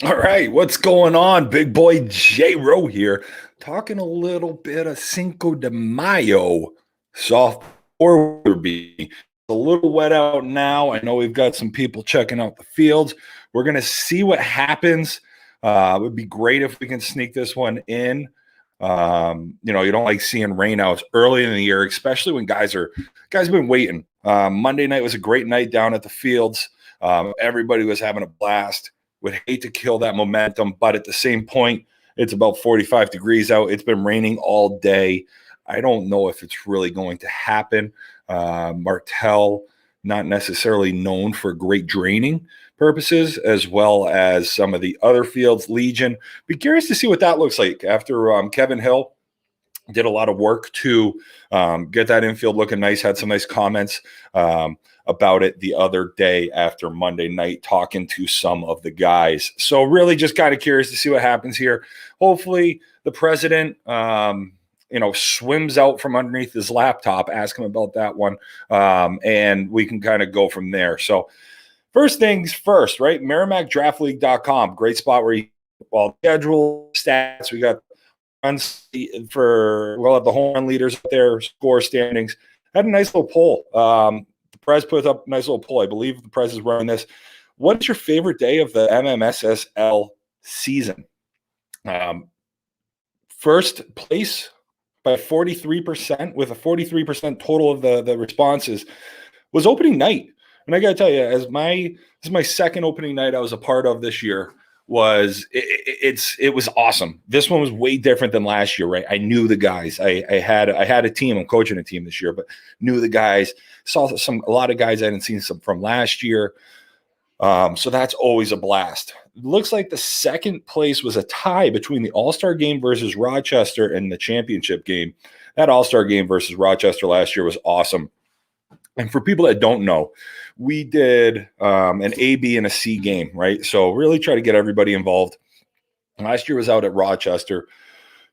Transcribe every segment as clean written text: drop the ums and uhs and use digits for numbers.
All right, what's going on? Big boy J Rowe here, talking a little bit of Cinco de Mayo soft or be a little wet out now. I know we've got some people checking out the fields. We're gonna see what happens. It would be great if we can sneak this one in. You don't like seeing rainouts early in the year, especially when guys have been waiting. Monday night was a great night down at the fields. Everybody was having a blast. Would hate to kill that momentum, but at the same point, it's about 45 degrees out. It's been raining all day. I don't know if it's really going to happen. Martell, not necessarily known for great draining purposes, as well as some of the other fields. Legion. Be curious to see what that looks like after Kevin Hill did a lot of work to get that infield looking nice. Had some nice comments about it the other day after Monday night, talking to some of the guys. So really just kind of curious to see what happens here. Hopefully the president, swims out from underneath his laptop, ask him about that one, and we can kind of go from there. So first things first, right? MerrimackDraftLeague.com, great spot where you all schedule stats. We got we'll have the home run leaders up there, score standings. Had a nice little poll. The Prez put up a nice little poll. I believe the Prez is running this. What's your favorite day of the MMSSL season? First place by 43%, with a 43% total of the responses, was opening night. And I got to tell you, this is my second opening night I was a part of this year. It was awesome. This one was way different than last year, right? I knew the guys. I had a team. I'm coaching a team this year, but knew the guys. Saw a lot of guys I hadn't seen some from last year. So that's always a blast. It looks like the second place was a tie between the All-Star game versus Rochester and the championship game. That All-Star game versus Rochester last year was awesome. And for people that don't know, we did an A, B, and a C game, right? So really try to get everybody involved. Last year was out at Rochester.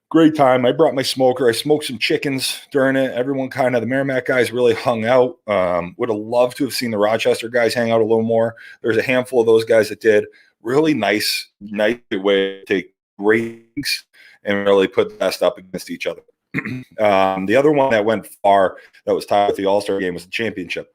Great time. I brought my smoker. I smoked some chickens during it. Everyone the Merrimack guys really hung out. Would have loved to have seen the Rochester guys hang out a little more. There's a handful of those guys that did. Really nice way to take ratings and really put the best up against each other. The other one that went far, that was tied with the All-Star game, was the championship.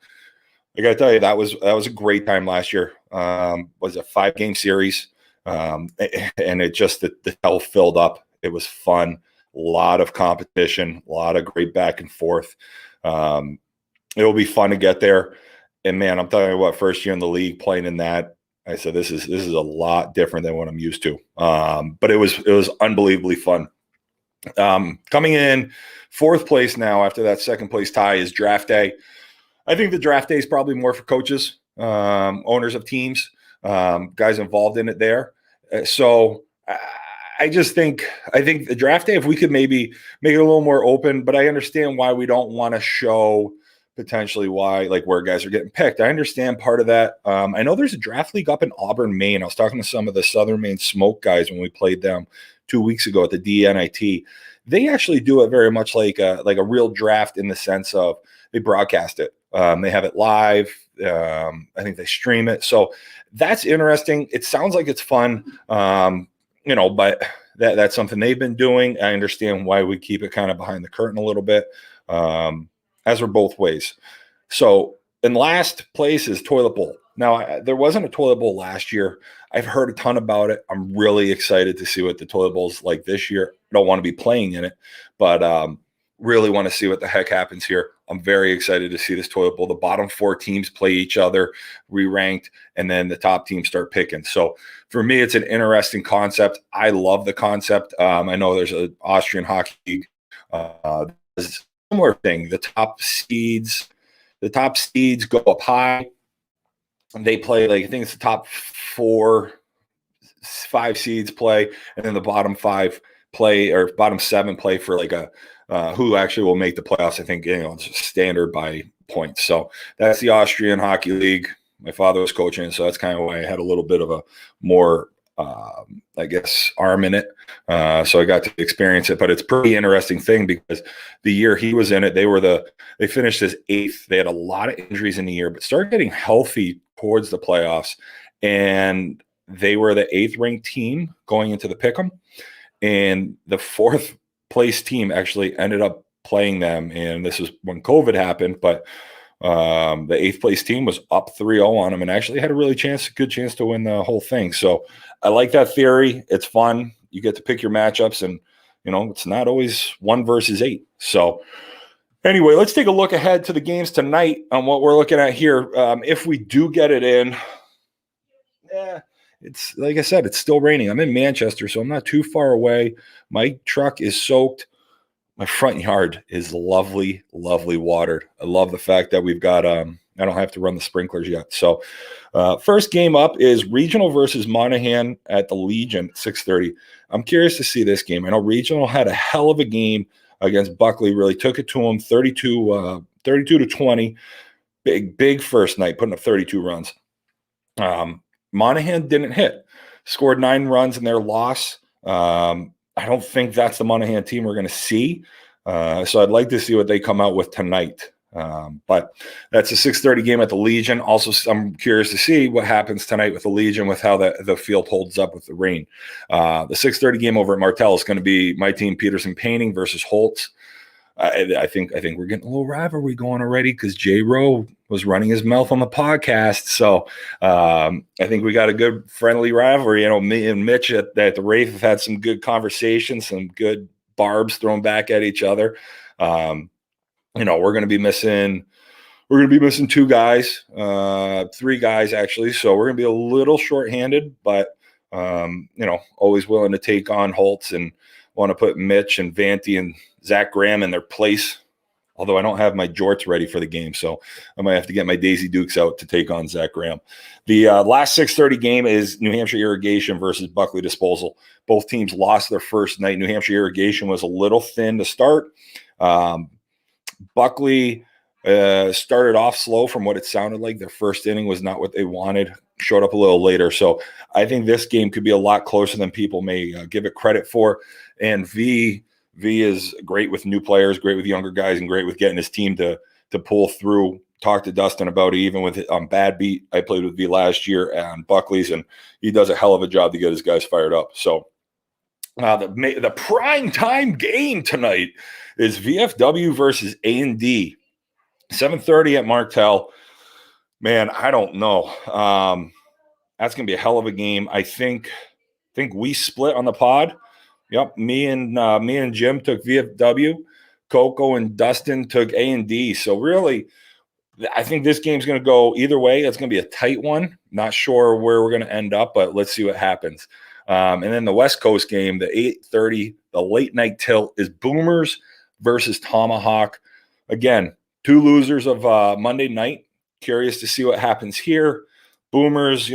I got to tell you, that was a great time last year. Was a 5-game series, and it just the hell filled up. It was fun, a lot of competition, a lot of great back and forth. It will be fun to get there. And man, I'm telling you what, first year in the league playing in that, I said this is a lot different than what I'm used to. But it was unbelievably fun. Coming in fourth place now after that second place tie is draft day. I think the draft day is probably more for coaches, owners of teams, guys involved in it there. So I think the draft day, if we could maybe make it a little more open, but I understand why we don't want to show potentially where guys are getting picked. I understand part of that. I know there's a draft league up in Auburn, Maine. I was talking to some of the Southern Maine Smoke guys when we played them 2 weeks ago at the DNIT. They actually do it very much like a real draft, in the sense of they broadcast it. They have it live. I think they stream it. So that's interesting. It sounds like it's fun, but that's something they've been doing. I understand why we keep it kind of behind the curtain a little bit, as we're both ways. So in last place is Toilet Bowl. Now, there wasn't a Toilet Bowl last year. I've heard a ton about it. I'm really excited to see what the Toilet Bowl's like this year. I don't want to be playing in it, but really want to see what the heck happens here. I'm very excited to see this Toilet Bowl. The bottom 4 teams play each other, re-ranked, and then the top teams start picking. So for me, it's an interesting concept. I love the concept. I know there's an Austrian hockey league. There's a similar thing. The top seeds go up high. They play, I think it's the top 5 seeds play, and then the bottom 5 play, or bottom 7 play for who actually will make the playoffs. I think it's standard by points. So that's the Austrian Hockey League. My father was coaching, so that's kind of why I had a little bit of a more, arm in it. So I got to experience it, but it's a pretty interesting thing, because the year he was in it, they finished as 8th. They had a lot of injuries in the year, but started getting healthy towards the playoffs. And they were the 8th ranked team going into the pick'em, and the 4th place team actually ended up playing them. And this is when COVID happened, but the 8th place team was up 3-0 on them and actually had a really good chance to win the whole thing. So I like that theory. It's fun. You get to pick your matchups, and it's not always 1 versus 8. So anyway, let's take a look ahead to the games tonight on what we're looking at here. If we do get it in, it's like I said, it's still raining. I'm in Manchester, so I'm not too far away. My truck is soaked. My front yard is lovely, lovely watered. I love the fact that we've got, I don't have to run the sprinklers yet. So first game up is Regional versus Monaghan at the Legion, 6:30. I'm curious to see this game. I know Regional had a hell of a game against Buckley, really took it to them 32-20. Big first night, putting up 32 runs. Monaghan didn't hit, scored 9 runs in their loss. I don't think that's the Monaghan team we're going to see. So I'd like to see what they come out with tonight. But that's a 6:30 game at the Legion. Also, I'm curious to see what happens tonight with the Legion, with how the field holds up with the rain. The 6:30 game over at Martel is going to be my team, Peterson Painting versus Holtz. I think we're getting a little rivalry going already because J. Rowe was running his mouth on the podcast. So I think we got a good friendly rivalry. Me and Mitch at the Wraith have had some good conversations, some good barbs thrown back at each other. We're going to be missing 2 guys, 3 guys actually. So we're going to be a little shorthanded, but always willing to take on Holtz and want to put Mitch and Vanty and Zach Graham in their place, although I don't have my jorts ready for the game, so I might have to get my Daisy Dukes out to take on Zach Graham. The last 6:30 game is New Hampshire Irrigation versus Buckley Disposal. Both teams lost their first night. New Hampshire Irrigation was a little thin to start. Buckley started off slow from what it sounded like. Their first inning was not what they wanted, showed up a little later. So I think this game could be a lot closer than people may give it credit for. And V is great with new players, great with younger guys, and great with getting his team to pull through. Talked to Dustin about it, even with Bad Beat. I played with V last year on Buckley's, and he does a hell of a job to get his guys fired up. So the prime time game tonight is VFW versus A&D, 7:30 at Martel. Man, I don't know. That's going to be a hell of a game. I think we split on the pod. Yep, me and Jim took VFW. Coco and Dustin took A&D. So really, I think this game's going to go either way. It's going to be a tight one. Not sure where we're going to end up, but let's see what happens. And then the West Coast game, the 8:30, the late night tilt is Boomers versus Tomahawk. Again, 2 losers of Monday night. Curious to see what happens here. Boomers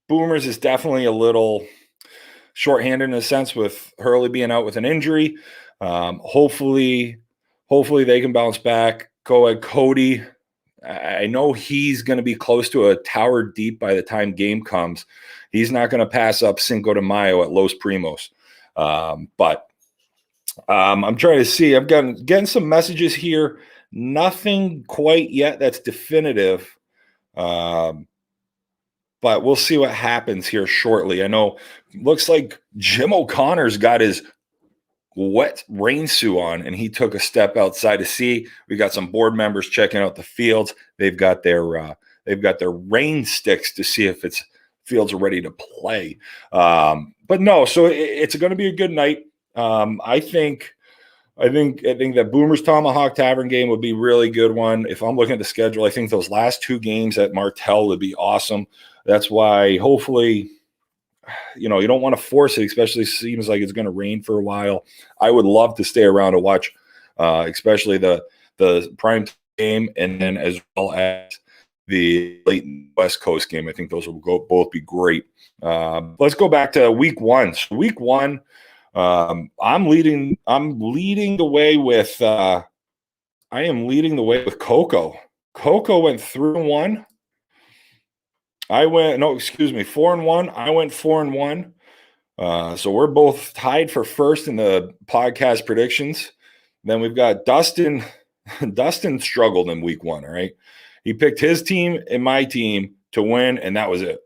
is definitely a little shorthanded in a sense with Hurley being out with an injury. Hopefully they can bounce back. Co-ed Cody, I know he's going to be close to a tower deep by the time game comes. He's not going to pass up Cinco de Mayo at Los Primos. But I'm trying to see. I'm getting some messages here. Nothing quite yet that's definitive. But we'll see what happens here shortly. I know looks like Jim O'Connor's got his wet rain suit on, and he took a step outside to see. We got some board members checking out the fields. They've got their rain sticks to see if fields are ready to play. But no, so it's going to be a good night. I think that Boomers Tomahawk Tavern game would be a really good one. If I'm looking at the schedule, I think those last 2 games at Martel would be awesome. That's why hopefully, you don't want to force it, especially seems like it's going to rain for a while. I would love to stay around to watch, especially the prime game, and then as well as the late West Coast game. I think those will both be great. Let's go back to week 1. So week 1, I'm leading the way with I am leading the way with Coco. Coco went 3-1. 4-1. I went 4-1. So we're both tied for first in the podcast predictions. Then we've got Dustin. Dustin struggled in week 1, all right? He picked his team and my team to win, and that was it.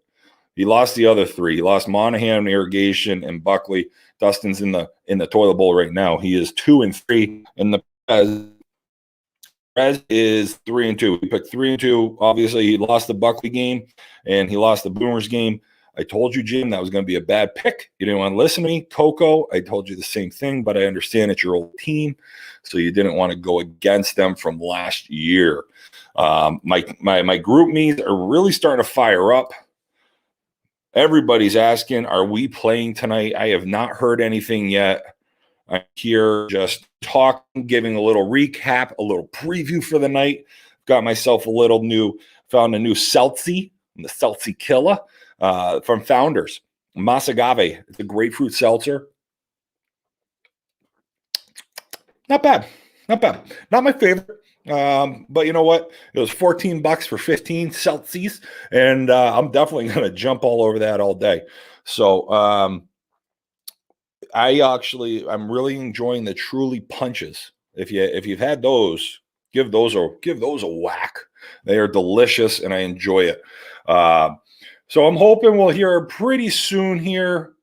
He lost the other three. He lost Monahan, Irrigation, and Buckley. Dustin's in the toilet bowl right now. He is 2-3, and the Perez is 3-2. He picked 3-2. Obviously, he lost the Buckley game and he lost the Boomers game. I told you, Jim, that was going to be a bad pick. You didn't want to listen to me. Coco, I told you the same thing, but I understand it's your old team, so you didn't want to go against them from last year. My group meets are really starting to fire up. Everybody's asking, are we playing tonight? I have not heard anything yet. I'm here just talking, giving a little recap, a little preview for the night. Got myself found a new Seltzy, the Seltzy Killer. From Founders, Masagave. It's a grapefruit seltzer. Not bad. Not my favorite. But you know what? It was $14 for 15 Celsius, and I'm definitely going to jump all over that all day. So I'm really enjoying the Truly Punches. If you've had those, give those a whack. They are delicious, and I enjoy it. So I'm hoping we'll hear pretty soon here,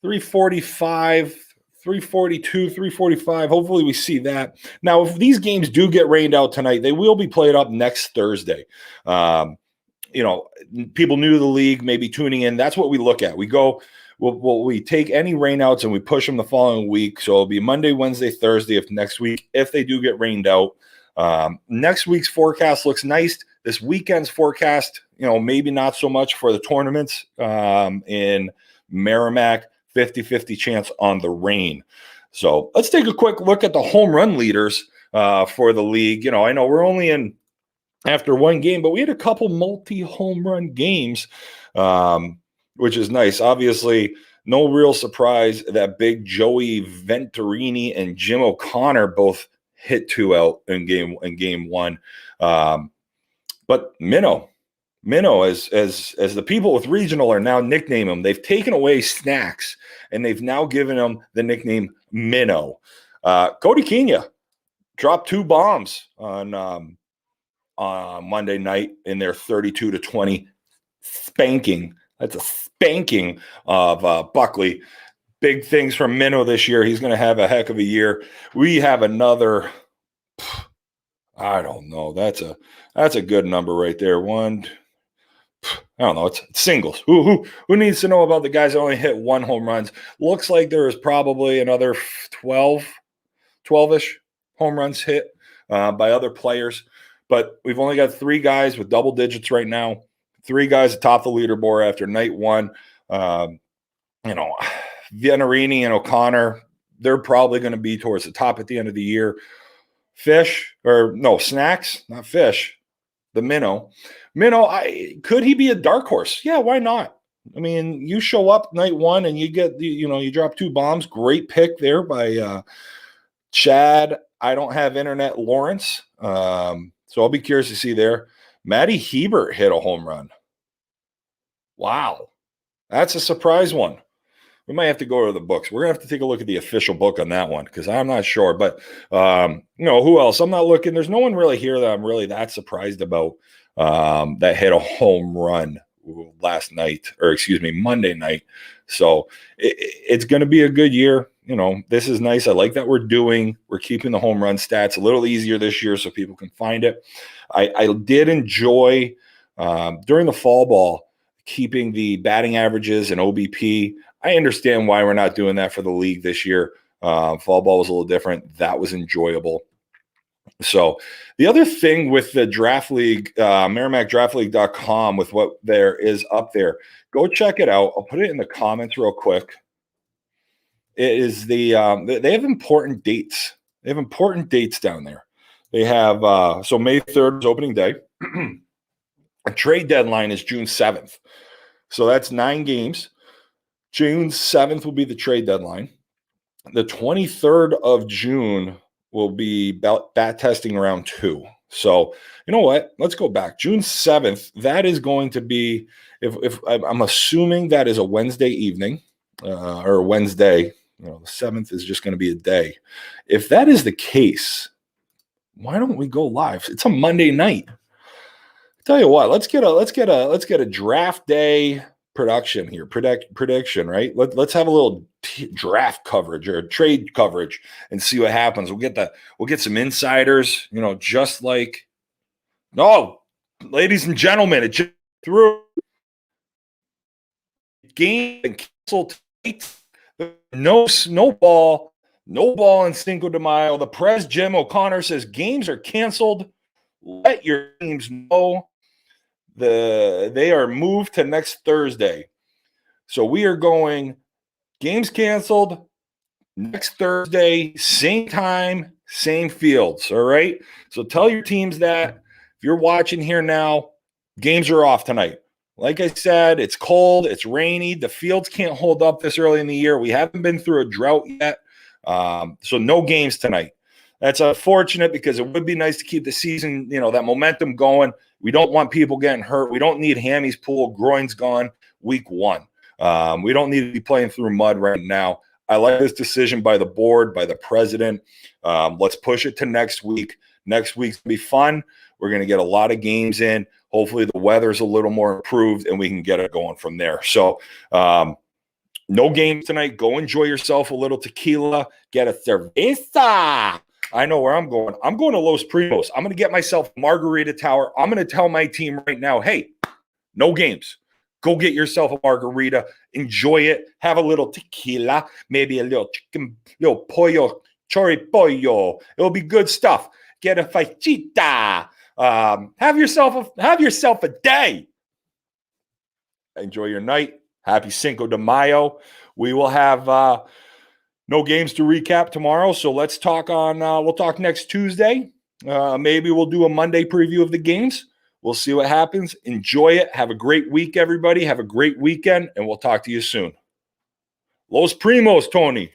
3:45, 3:42, 3:45. Hopefully we see that. Now, if these games do get rained out tonight, they will be played up next Thursday. People new to the league may be tuning in. That's what we look at. We take any rainouts and we push them the following week. So it'll be Monday, Wednesday, Thursday of next week if they do get rained out. Next week's forecast looks nice. This weekend's forecast, maybe not so much for the tournaments. In Merrimack, 50-50 chance on the rain. So let's take a quick look at the home run leaders for the league. I know we're only in after one game, but we had a couple multi-home run games, which is nice. Obviously, no real surprise that big Joey Venturini and Jim O'Connor both hit 2 out in game one. But Minnow, as the people with regional are now nicknaming him, they've taken away Snacks and they've now given him the nickname Minnow. Cody Kenya dropped 2 bombs on Monday night in their 32-20 spanking. That's a spanking of Buckley. Big things from Minnow this year. He's going to have a heck of a year. We have another. I don't know. That's a good number right there. One. I don't know. It's singles. Who needs to know about the guys that only hit 1 home runs? Looks like there is probably another 12-ish home runs hit by other players. But we've only got 3 guys with double digits right now. 3 guys atop the leaderboard after night 1. Venturini and O'Connor, they're probably going to be towards the top at the end of the year. Snacks, not Fish. The Minnow, could he be a dark horse? Yeah, why not? I mean, you show up night 1 and you get, you drop 2 bombs. Great pick there by Chad. I don't have internet Lawrence. So I'll be curious to see there. Matty Hebert hit a home run. Wow. That's a surprise one. We might have to go to the books. We're going to have to take a look at the official book on that one because I'm not sure. But, who else? I'm not looking. There's no one really here that I'm really that surprised about that hit a home run Monday night. So it's going to be a good year. This is nice. I like that we're keeping the home run stats a little easier this year so people can find it. I did enjoy during the fall ball keeping the batting averages and OBP. I understand why we're not doing that for the league this year. Fall ball was a little different. That was enjoyable. So the other thing with the draft league, MerrimackDraftLeague.com, with what there is up there, go check it out. I'll put it in the comments real quick. It is they have important dates. They have important dates down there. They have so May 3rd is opening day. A trade deadline is June 7th. So that's 9 games. June 7th will be the trade deadline. The 23rd of June will be bat testing round 2. So, you know what? Let's go back. June 7th, that is going to be, if I'm assuming that is a Wednesday evening or Wednesday. The 7th is just going to be a day. If that is the case, why don't we go live? It's a Monday night. Tell you what, let's get a draft day production here, prediction, right? Let's have a little draft coverage or trade coverage and see what happens. We'll get some insiders, just like ladies and gentlemen, it just through game and canceled tonight. No ball in Cinco de Mayo. The Prez Jim O'Connor says games are canceled. Let your teams know they are moved to next Thursday. So we are going games canceled next Thursday, same time, same fields. All right. So tell your teams that if you're watching here now, games are off tonight. Like I said, it's cold, it's rainy. The fields can't hold up this early in the year. We haven't been through a drought yet. So no games tonight. That's unfortunate because it would be nice to keep the season, that momentum going. We don't want people getting hurt. We don't need hammies pulled, groins gone week 1. We don't need to be playing through mud right now. I like this decision by the board, by the president. Let's push it to next week. Next week's going to be fun. We're going to get a lot of games in. Hopefully the weather's a little more improved and we can get it going from there. So no games tonight. Go enjoy yourself a little tequila. Get a cerveza. I know where I'm going. I'm going to Los Primos. I'm going to get myself a margarita tower. I'm going to tell my team right now, hey, no games. Go get yourself a margarita. Enjoy it. Have a little tequila. Maybe a little chicken, little pollo, choripollo. It'll be good stuff. Get a fajita. Have yourself a day. Enjoy your night. Happy Cinco de Mayo. We will have no games to recap tomorrow. So let's talk we'll talk next Tuesday. Maybe we'll do a Monday preview of the games. We'll see what happens. Enjoy it. Have a great week, everybody. Have a great weekend, and we'll talk to you soon. Los Primos, Tony.